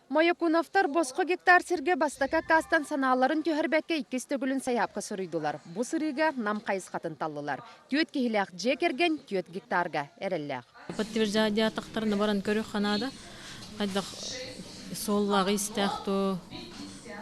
Моякуновтар босқы гектар сирге бастака кастан саналарын түйірбәкке иккес төгілін саяпқа сұрыйдылар. Бұ сырыға нам қайыз қатын талылар. Түйет кехіләқ же керген түйет гектарға әрілләқ. Подтверждение тақтарыны баран көрі қанады. Қайдақ соллағы істәқті,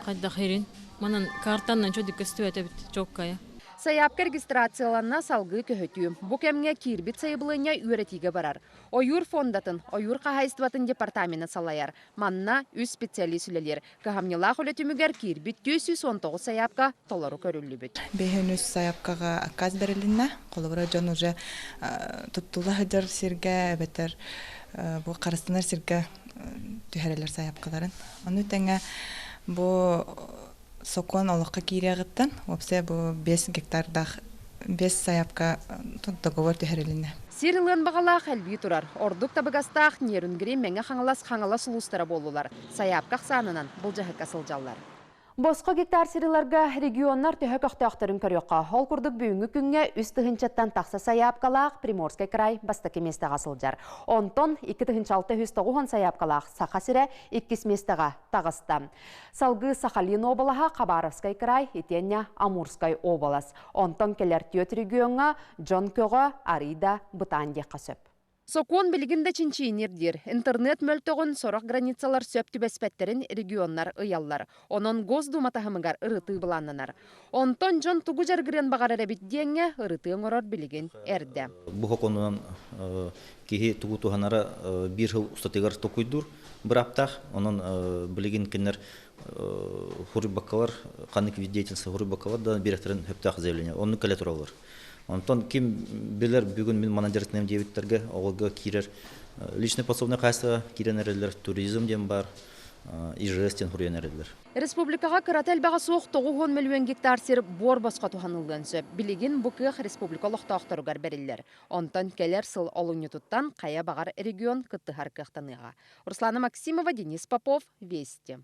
қайдақ ерін. Манан картаннан чөдік көсту әтәбіт чоққая. Саяпка регистрацияланна салғы көхөтүү. Бұ кәмге кирбит сайыбылыня үйретіге барар. Ойур фондатын, ойур қағайыстыватын департамент салайар. Манна үз специалист үлелер. Кахамнилақ үлетімігер кирбит 219 саяпка толару көрілі бүт. Бейхен үз саяпкаға акказ берілінна. Қолыбыра жон уже тұттулы ғыдыр сирге, бәтер бұл қарыстынар сирге түйәрелер саяпкаларын. Оны тәңе бұл сокон олыққа кейрегіттен, опсе бұл 5 гектардақ 5 саяпка договор түйәреліне. Сирилын бағалақ әлбей тұрар. Ордук табығастақ нерінгірі мәңі қаңылас ұлыстары болулар. Саяпқақ санынан бұл жағы қасылжалар. Босқы гектар сириларға регионнар түйәк ақтақтарын көріққа. Ол күрдік бүйінгі күнге үстігіншеттен тақса саяпқалақ Приморскай край бастаки месті қасылжар. Онтон 2-6 саяпқалақ сақа сірі 2 местіға тағысты. Салғы Сахалин обалаға Хабаровскай край, етенне Амурскай обалас. Онтон келер түйет регионға Джон Көға, Арида, Бұтанде қасып. Сокон білігінде чинчинердер. Интернет мөлтіғын сорақ границалар сөпті бәспәттерін регионнар ұяллар. Онын Госдуматахымығар ұрыты бұланынар. Онтон жон тугу жаргырын бағар әрәбет дейінге ұрытың ұрар білігін әрді. Бұл қонынан кейі тугу туғанара бір жыл ұстатығар тоқойдыр бір аптақ. Онын білігін кенер хұрыбақалар, қанық видейтінсі хұрыбақалар да беректерін хөптақ заявление. Оны кәлі тұралар. Онтон ким билер бүгін мен манадертнем дебиттерге оголга кирер личный пособный кайсы киренерлер туризм дем бар ижестен хуренерлер. Республикаға кырател баға соқ 9 миллион гектар сер бор басқа туханылдан сөп. Билеген бұқық республикалық тақтарығар бәрілер. Онтан келер сыл олуны тұттан қая бағар регион күтті харқықтаныға. Руслана Максимова, Денис Попов, Вести.